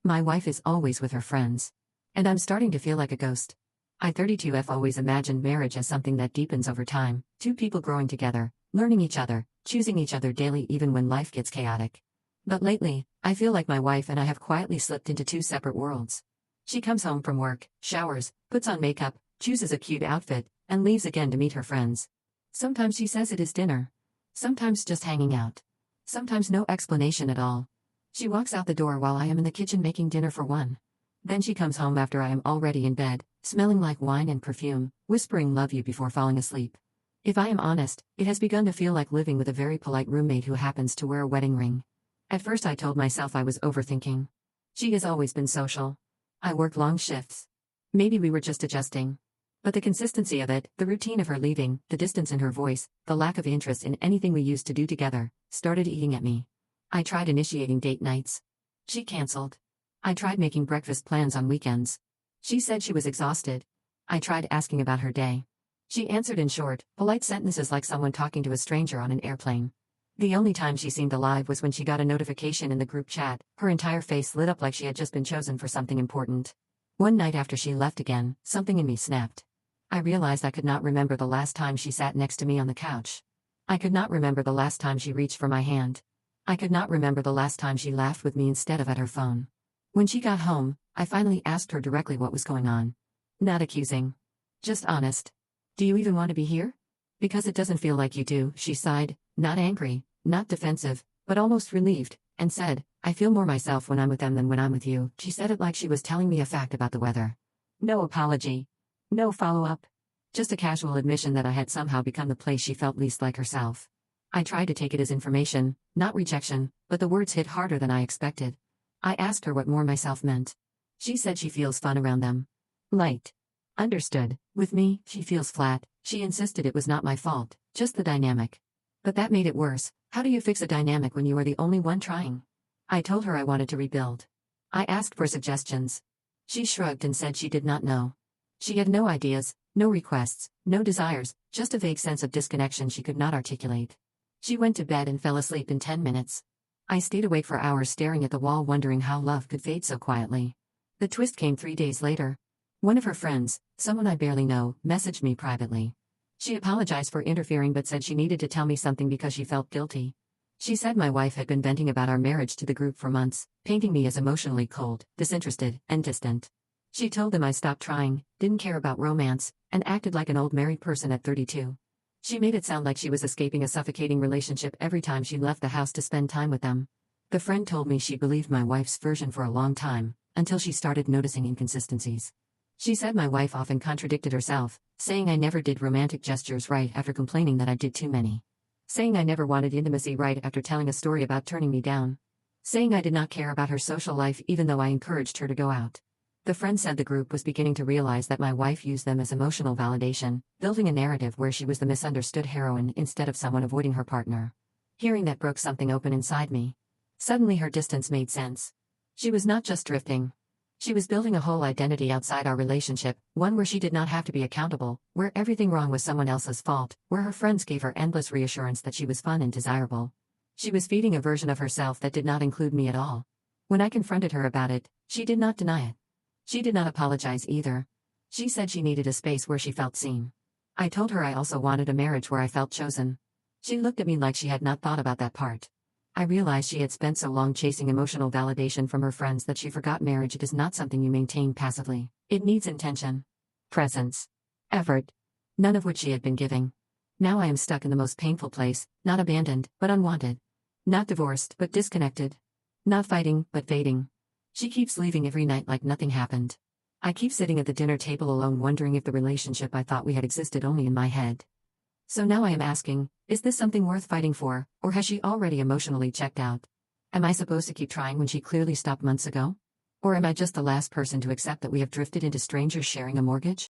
My wife is always with her friends. And I'm starting to feel like a ghost. I 32F always imagined marriage as something that deepens over time, two people growing together, learning each other, choosing each other daily even when life gets chaotic. But lately, I feel like my wife and I have quietly slipped into two separate worlds. She comes home from work, showers, puts on makeup, chooses a cute outfit, and leaves again to meet her friends. Sometimes she says it is dinner. Sometimes just hanging out. Sometimes no explanation at all. She walks out the door while I am in the kitchen making dinner for one. Then she comes home after I am already in bed, smelling like wine and perfume, whispering love you before falling asleep. If I am honest, it has begun to feel like living with a very polite roommate who happens to wear a wedding ring. At first I told myself I was overthinking. She has always been social. I work long shifts. Maybe we were just adjusting. But the consistency of it, the routine of her leaving, the distance in her voice, the lack of interest in anything we used to do together, started eating at me. I tried initiating date nights. She canceled. I tried making breakfast plans on weekends. She said she was exhausted. I tried asking about her day. She answered in short, polite sentences like someone talking to a stranger on an airplane. The only time she seemed alive was when she got a notification in the group chat. Her entire face lit up like she had just been chosen for something important. One night after she left again, something in me snapped. I realized I could not remember the last time she sat next to me on the couch. I could not remember the last time she reached for my hand. I could not remember the last time she laughed with me instead of at her phone. When she got home, I finally asked her directly what was going on. Not accusing. Just honest. Do you even want to be here? Because it doesn't feel like you do, she sighed, not angry, not defensive, but almost relieved, and said, I feel more myself when I'm with them than when I'm with you. She said it like she was telling me a fact about the weather. No apology. No follow-up. Just a casual admission that I had somehow become the place she felt least like herself. I tried to take it as information, not rejection, but the words hit harder than I expected. I asked her what more myself meant. She said she feels fun around them. Light. Understood. With me, she feels flat. She insisted it was not my fault, just the dynamic. But that made it worse. How do you fix a dynamic when you are the only one trying? I told her I wanted to rebuild. I asked for suggestions. She shrugged and said she did not know. She had no ideas, no requests, no desires, just a vague sense of disconnection she could not articulate. She went to bed and fell asleep in 10 minutes. I stayed awake for hours staring at the wall wondering how love could fade so quietly. The twist came 3 days later. One of her friends, someone I barely know, messaged me privately. She apologized for interfering but said she needed to tell me something because she felt guilty. She said my wife had been venting about our marriage to the group for months, painting me as emotionally cold, disinterested, and distant. She told them I stopped trying, didn't care about romance, and acted like an old married person at 32. She made it sound like she was escaping a suffocating relationship every time she left the house to spend time with them. The friend told me she believed my wife's version for a long time, until she started noticing inconsistencies. She said my wife often contradicted herself, saying I never did romantic gestures right after complaining that I did too many. Saying I never wanted intimacy right after telling a story about turning me down. Saying I did not care about her social life even though I encouraged her to go out. The friend said the group was beginning to realize that my wife used them as emotional validation, building a narrative where she was the misunderstood heroine instead of someone avoiding her partner. Hearing that broke something open inside me. Suddenly her distance made sense. She was not just drifting. She was building a whole identity outside our relationship, one where she did not have to be accountable, where everything wrong was someone else's fault, where her friends gave her endless reassurance that she was fun and desirable. She was feeding a version of herself that did not include me at all. When I confronted her about it, she did not deny it. She did not apologize either. She said she needed a space where she felt seen. I told her I also wanted a marriage where I felt chosen. She looked at me like she had not thought about that part. I realized she had spent so long chasing emotional validation from her friends that she forgot marriage is not something you maintain passively. It needs intention, presence, effort, none of which she had been giving. Now I am stuck in the most painful place, not abandoned, but unwanted. Not divorced, but disconnected. Not fighting, but fading. She keeps leaving every night like nothing happened. I keep sitting at the dinner table alone wondering if the relationship I thought we had existed only in my head. So now I am asking, is this something worth fighting for, or has she already emotionally checked out? Am I supposed to keep trying when she clearly stopped months ago? Or am I just the last person to accept that we have drifted into strangers sharing a mortgage?